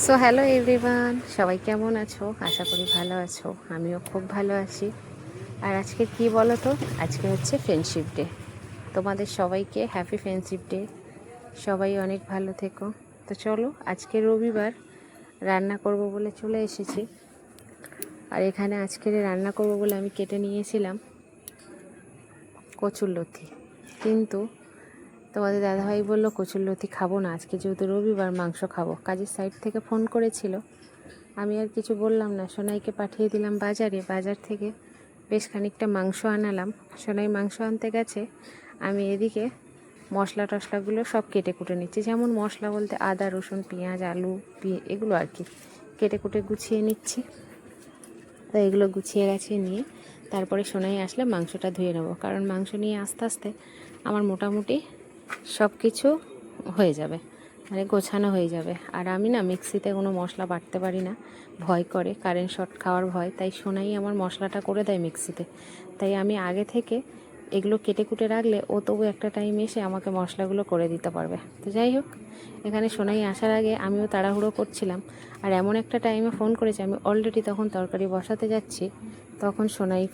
So hello everyone, সবাই কেমন আছো? আশা করি ভালো আছো। আমিও খুব ভালো আছি। আর আজকে কি বলো তো, আজকে হচ্ছে ফ্রেন্ডশিপ ডে। তোমাদের সবাইকে হ্যাপি ফ্রেন্ডশিপ ডে। সবাই অনেক ভালো থেকো। তো চলো, আজকে রবিবার, রান্না করব বলে চলে এসেছি। আর এখানে আজকে রান্না করব বলে আমি কেটে নিয়েছিলাম কচুরলতি, কিন্তু তোমাদের দাদাভাই বললো কচুরলতি খাবো না, আজকে যেহেতু রবিবার মাংস খাবো। কাজের সাইড থেকে ফোন করেছিল, আমি আর কিছু বললাম না। সোনাইকে পাঠিয়ে দিলাম বাজারে, বাজার থেকে বেশ খানিকটা মাংস আনালাম। সোনাই মাংস আনতে গেছে, আমি এদিকে মশলা টশলাগুলো সব কেটে কুটে নিচ্ছি। যেমন মশলা বলতে আদা রসুন পেঁয়াজ আলু এগুলো আর কি কেটে কুটে গুছিয়ে নিচ্ছি। তো এগুলো গুছিয়ে গাছিয়ে নিয়ে তারপরে সোনাই আসলে মাংসটা ধুয়ে নেবো, কারণ মাংস নিয়ে আস্তে আস্তে আমার মোটামুটি সব কিছু হয়ে যাবে, মানে গোছানো হয়ে যাবে। আর আমি না মিক্সিতে কোনো মশলা বাটতে পারি না, ভয় করে, কারেন্ট শর্ট খাওয়ার ভয়। তাই সোনাই আমার মশলাটা করে দেয় মিক্সিতে। তাই আমি আগে থেকে এগুলো কেটে কুটে রাখলে ও তবু একটা টাইম এসে আমাকে মশলাগুলো করে দিতে পারবে। তো যাই হোক, এখানে সোনাই আসার আগে আমিও তাড়াহুড়ো করছিলাম। আর এমন একটা টাইমে ফোন করেছে, আমি অলরেডি তখন তরকারি বসাতে যাচ্ছি, তখন সোনাই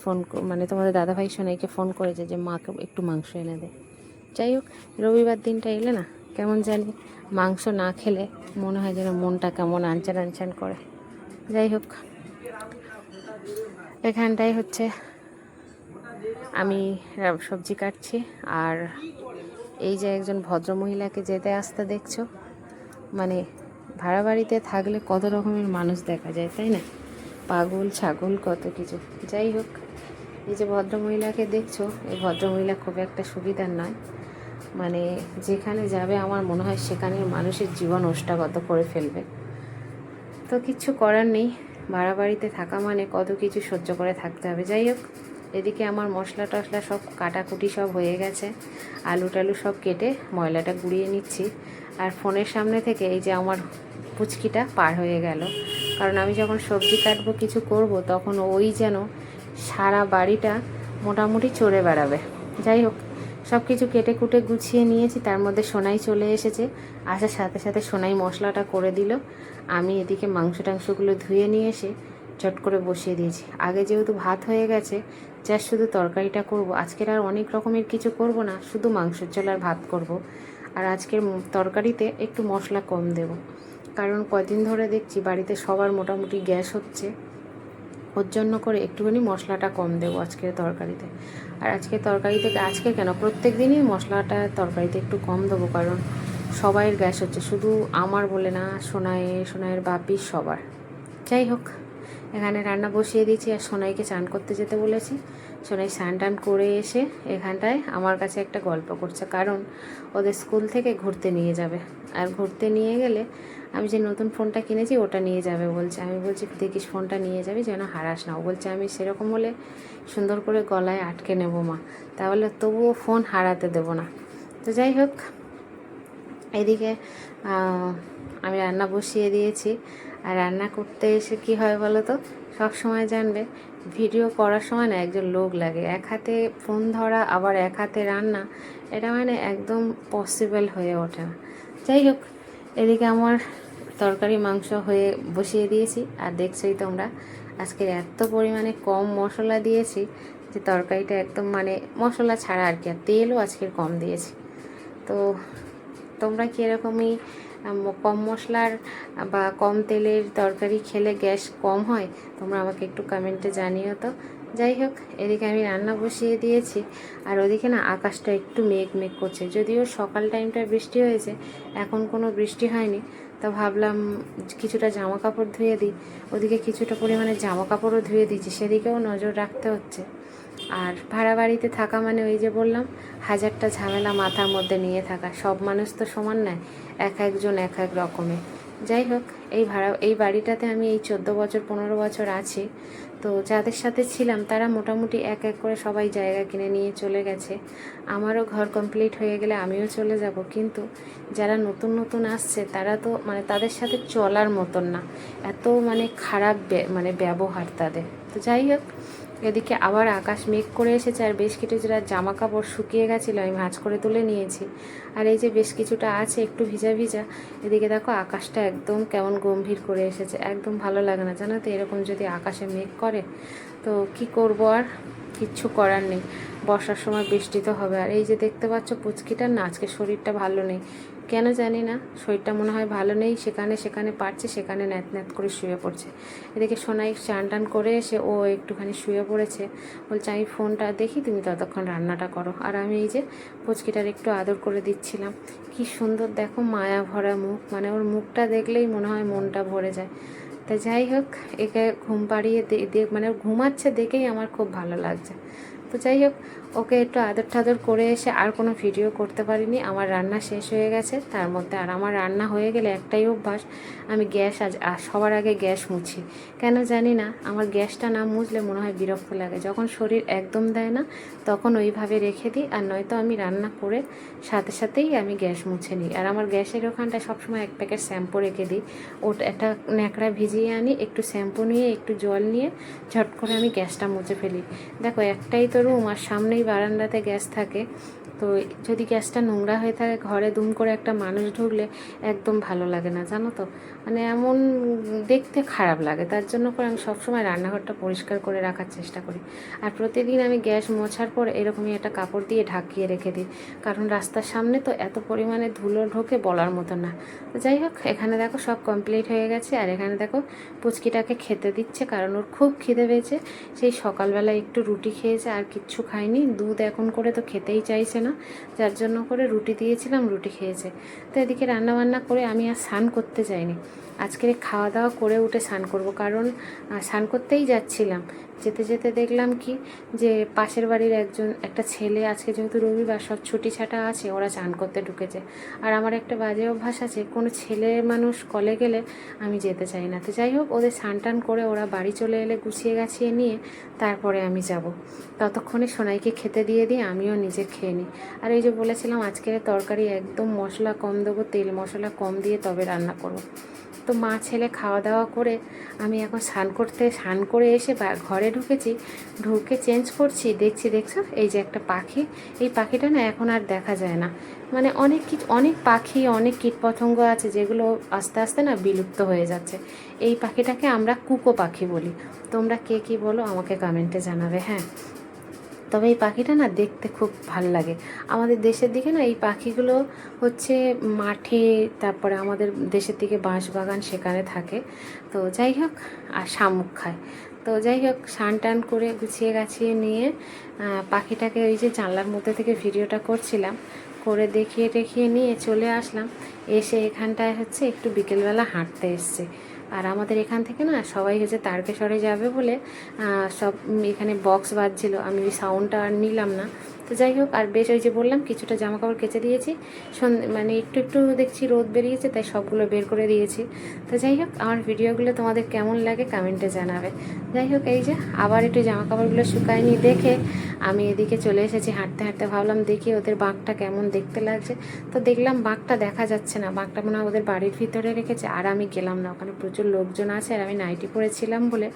মানে তোমাদের দাদাভাই সোনাইকে ফোন করেছে যে মাকে একটু মাংস এনে দে। যাই হোক, রবিবার দিনটা এলে না কেমন জানি মাংস না খেলে মনে হয় যেন মনটা কেমন আনচান আনচান করে। যাই হোক, এখানটায় হচ্ছে আমি সবজি কাটছি। আর এই যে একজন ভদ্রমহিলাকে যেতে আসতে দেখছো, মানে ভাড়া বাড়িতে থাকলে কত রকমের মানুষ দেখা যায়, তাই না? পাগল ছাগল কত কিছু। যাই হোক, এই যে ভদ্রমহিলাকে দেখছো, এই ভদ্রমহিলা খুব একটা সুবিধার নয়। মানে যেখানে যাবে আমার মনে হয় সেখানের মানুষের জীবন ওষ্ঠাগত করে ফেলবে। তো কিচ্ছু করার নেই, ভাড়া বাড়িতে থাকা মানে কত কিছু সহ্য করে থাকতে হবে। যাই হোক, এদিকে আমার মশলা টশলা সব কাটাকুটি সব হয়ে গেছে, আলু টালু সব কেটে ময়লাটা গুঁড়িয়ে নিচ্ছি। আর ফোনের সামনে থেকে এই যে আমার পুচকিটা পার হয়ে গেল, কারণ আমি যখন সবজি কাটবো কিছু করব তখন ওই যেন সারা বাড়িটা মোটামুটি চড়ে বেড়াবে। যাই হোক, সব কিছু কেটে কুটে গুছিয়ে নিয়েছি, তার মধ্যে সোনাই চলে এসেছে। আসার সাথে সাথে সোনাই মশলাটা করে দিল। আমি এদিকে মাংস টাংসগুলো ধুয়ে নিয়ে এসে চট করে বসিয়ে দিয়েছি। আগে যেহেতু ভাত হয়ে গেছে, যা শুধু তরকারিটা করব। আজকের আর অনেক রকমের কিছু করব না, শুধু মাংসের ঝোল আর ভাত করব। আর আজকের তরকারিতে একটু মশলা কম দেব, কারণ কদিন ধরে দেখছি বাড়িতে সবার মোটামুটি গ্যাস হচ্ছে, ওর জন্য করে একটুখানি মশলাটা কম দেবো আজকের তরকারিতে। আর আজকের তরকারিতে, আজকে কেন প্রত্যেক দিনই মশলাটা তরকারিতে একটু কম দেবো, কারণ সবাইয়ের গ্যাস হচ্ছে, শুধু আমার বলে না, সোনাইয়ের বাপির সবার। যাই হোক, এখানে রান্না বসিয়ে দিয়েছি আর সোনাইকে চান করতে যেতে বলেছি। সোনাই স্নান টান করে এসে এখানটায় আমার কাছে একটা গল্প করছে, কারণ ওদের স্কুল থেকে ঘুরতে নিয়ে যাবে। আর ঘুরতে নিয়ে গেলে আমি যে নতুন ফোনটা কিনেছি ওটা নিয়ে যাবে বলছে। আমি বলছি দেখিস ফোনটা নিয়ে যাবি যেন হারাস না। ও বলছে আমি সেরকম হলে সুন্দর করে গলায় আটকে নেব মা, তাহলে তবুও ফোন হারাতে দেব না। তো যাই হোক, এদিকে আমি রান্না বসিয়ে দিয়েছি। আর রান্না করতে এসে কি হয় বলো তো, সব সময় জানবে ভিডিও করার সময় না একজন লোক লাগে, এক হাতে ফোন ধরা আবার এক হাতে রান্না, এটা মানে একদম পসিবল হয়ে ওঠে না। যাই হোক, এদিকে আমার তরকারি মাংস হয়ে বসিয়ে দিয়েছি। আর দেখছোই তোমরা, আজকে এত পরিমাণে কম মশলা দিয়েছি যে তরকারিটা একদম মানে মশলা ছাড়া আর কি। আর তেলও আজকের কম দিয়েছি। তো তোমরা কি এরকমই কম মশলার বা কম তেলের তরকারি খেলে গ্যাস কম হয়? তোমরা আমাকে একটু কমেন্টে জানিও তো। যাই হোক, এদিকে আমি রান্না বসিয়ে দিয়েছি। আর ওদিকে না আকাশটা একটু মেঘ মেঘ করছে, যদিও সকাল টাইমটা বৃষ্টি হয়েছে, এখন কোনো বৃষ্টি হয়নি। তো ভাবলাম কিছুটা জামা কাপড় ধুয়ে দিই। ওদিকে কিছুটা পরিমাণে জামা কাপড়ও ধুয়ে দিয়েছি, সেদিকেও নজর রাখতে হচ্ছে। আর ভাড়া বাড়িতে থাকা মানে ওই যে বললাম, হাজারটা ঝামেলা মাথার মধ্যে নিয়ে থাকা। সব মানুষ তো সমান নয়, এক একজন এক এক রকমের। যাই হোক, এই বাড়িটাতে আমি এই 14 বছর 15 বছর আছি। তো যাদের সাথে ছিলাম তারা মোটামুটি এক এক করে সবাই জায়গা কিনে নিয়ে চলে গেছে। আমারও ঘর কমপ্লিট হয়ে গেলে আমিও চলে যাব, কিন্তু যারা নতুন নতুন আসছে তারা তো মানে তাদের সাথে চলার মতন না, এত মানে খারাপ মানে ব্যবহার তাদের। তো যাই হোক, এদিকে আবার আকাশ মেঘ করে এসেছে, আর বেশ কিছু যেটা জামা কাপড় শুকিয়ে গেছিলো আমি ভাঁজ করে তুলে নিয়েছি। আর এই যে বেশ কিছুটা আছে একটু ভিজা ভিজা। এদিকে দেখো আকাশটা একদম কেমন গম্ভীর করে এসেছে, একদম ভালো লাগে না জানো তো এরকম যদি আকাশে মেঘ করে। তো কি করব, আর কিচ্ছু করার নেই, বর্ষার সময় বৃষ্টি তো হবে। আর এই যে দেখতে পাচ্ছ পুচকিটার না আজকে শরীরটা ভালো নেই, কেন জানি না, শরীরটা মনে হয় ভালো নেই, সেখানে সেখানে পারছে, সেখানে ন্যাত ন্যাত করে শুয়ে পড়ছে। এদিকে সোনাই চান টান করে এসে ও একটুখানি শুয়ে পড়েছে, বলছে আমি ফোনটা দেখি, তুমি ততক্ষণ রান্নাটা করো। আর আমি এই যে পুচকিটার একটু আদর করে দিচ্ছিলাম। কি সুন্দর দেখো মায়া ভরা মুখ, মানে ওর মুখটা দেখলেই মনে হয় মনটা ভরে যায়। তা যাই হোক, একে ঘুম পাড়িয়ে মানে ঘুমাচ্ছে দেখেই আমার খুব ভালো লাগছে। তো যাই হোক, ওকে একটু আদর টাদর করে এসে আর কোনো ভিডিও করতে পারিনি। আমার রান্না শেষ হয়ে গেছে তার মধ্যে। আর আমার রান্না হয়ে গেলে একটাই অভ্যাস, আমি গ্যাস সবার আগে গ্যাস মুছি। কেন জানি না, আমার গ্যাসটা না মুছলে মনে হয় বিরক্ত লাগে। যখন শরীর একদম দেয় না তখন ওইভাবে রেখে দিই, আর নয়তো আমি রান্না করে সাথে সাথেই আমি গ্যাস মুছে নিই। আর আমার গ্যাসের ওখানটায় সবসময় এক প্যাকেট শ্যাম্পু রেখে দিই, ওটা একটা ন্যাকড়া ভিজিয়ে আনি, একটু শ্যাম্পু নিয়ে একটু জল নিয়ে ঝট করে আমি গ্যাসটা মুছে ফেলি। দেখো একটাই তো রুম, আর সামনেই বারান্দাতে গ্যাস থাকে। তো যদি গ্যাসটা নোংরা হয়ে থাকে, ঘরে দুম করে একটা মানুষ ঢুকলে একদম ভালো লাগে না জানো তো, মানে এমন দেখতে খারাপ লাগে। তার জন্য করে আমি সবসময় রান্নাঘরটা পরিষ্কার করে রাখার চেষ্টা করি। আর প্রতিদিন আমি গ্যাস মোছার পর এরকমই একটা কাপড় দিয়ে ঢাকিয়ে রেখে দিই, কারণ রাস্তার সামনে তো এত পরিমাণে ধুলো ঢোকে বলার মতো না। তো যাই হোক, এখানে দেখো সব কমপ্লিট হয়ে গেছে। আর এখানে দেখো পুচকিটাকে খেতে দিচ্ছে, কারণ ওর খুব খিদে পেয়েছে। সেই সকালবেলা একটু রুটি খেয়েছে, আর কিচ্ছু খায়নি। দুধ এখন করে তো খেতেই চাইছে না, যার জন্য করে রুটি দিয়েছিলাম, রুটি খেয়েছে। তো এদিকে রান্নাবান্না করে আমি আর স্নান করতে যাইনি, আজকে খাওয়া দাওয়া করে উঠে স্নান করব। কারণ স্নান করতেই যাচ্ছিলাম, যেতে যেতে দেখলাম কি যে পাশের বাড়ির একটা ছেলে, আজকে যেহেতু রবিবার সব ছুটি ছাটা আছে, ওরা স্নান করতে ঢুকেছে। আর আমার একটা বাজে অভ্যাস আছে, কোনো ছেলে মানুষ কলে গেলে আমি যেতে চাই না। তো যাই হোক, ওদের স্নান টান করে ওরা বাড়ি চলে এলে গুছিয়ে গাছিয়ে নিয়ে তারপরে আমি যাব। ততক্ষণে সোনাইকে খেতে দিয়ে দিয়ে আমিও নিজে খেয়ে নিই। আর এই যে বলেছিলাম আজকের তরকারি একদম মশলা কম দেবো, তেল মশলা কম দিয়ে তবে রান্না করব। তো মা ছেলে খাওয়া দাওয়া করে আমি এখন স্নান করে এসে ঘরে ঢুকেছি, ঢুকে চেঞ্জ করছি, দেখছো এই যে একটা পাখি, এই পাখিটা না এখন আর দেখা যায় না। মানে অনেক পাখি, অনেক কীটপতঙ্গ আছে যেগুলো আস্তে আস্তে না বিলুপ্ত হয়ে যাচ্ছে। এই পাখিটাকে আমরা কুকো পাখি বলি। তোমরা কে কী বলো আমাকে কমেন্টে জানাবে, হ্যাঁ। তবে এই পাখিটা না দেখতে খুব ভাল লাগে। আমাদের দেশের দিকে না এই পাখিগুলো হচ্ছে মাঠে, তারপরে আমাদের দেশের দিকে বাঁশবাগান সেখানে থাকে। তো যাই হোক, আর শামুক খায়। তো যাই হোক, স্নান টান করে গুছিয়ে গাছিয়ে নিয়ে পাখিটাকে ওই যে জানলার মধ্যে থেকে ভিডিওটা করছিলাম, করে দেখিয়ে নিয়ে চলে আসলাম। এসে এখানটায় হচ্ছে একটু বিকেলবেলা হাঁটতে এসছে। আর আমাদের এখান থেকে না সবাই হচ্ছে তারকেশ্বরে যাবে বলে সব এখানে বক্স বাজছিল, আমি ওই সাউন্ডটা আর নিলাম না। তো যাই হোক, আর বেশ ওই যে বললাম কিছুটা জামা কাপড় কেচে দিয়েছি, মানে একটু দেখছি রোদ বেরিয়েছে তাই সবগুলো বের করে দিয়েছি। তো যাই হোক, আমার ভিডিওগুলো তোমাদের কেমন লাগে কমেন্টে জানাবে। যাই হোক, এই যে আবার একটু জামা কাপড়গুলো শুকায়নি দেখে আমি এদিকে চলে এসেছি হাঁটতে হাঁটতে। ভাবলাম দেখি ওদের বাঘটা কেমন দেখতে লাগছে। তো দেখলাম বাঘটা দেখা যাচ্ছে না, বাঘটা মনে হয় ওদের বাড়ির ভিতরে রেখেছে। আর আমি গেলাম না, ওখানে প্রচুর লোকজন আছে আর আমি নাইটি পরেছিলাম বলে।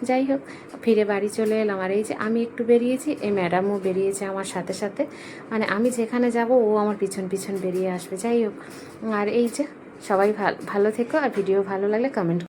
যাই হোক, ফিরে বাড়ি চলে এলাম। আর এই যে আমি একটু বেরিয়েছি, এই ম্যাডামও বেরিয়েছে আমার সাথে সাথে, মানে আমি যেখানে যাব ও আমার পিছন পিছন বেরিয়ে আসবে। যাই হোক, আর এই যে সবাই ভালো থেকো, আর ভিডিও ভালো লাগলে কমেন্ট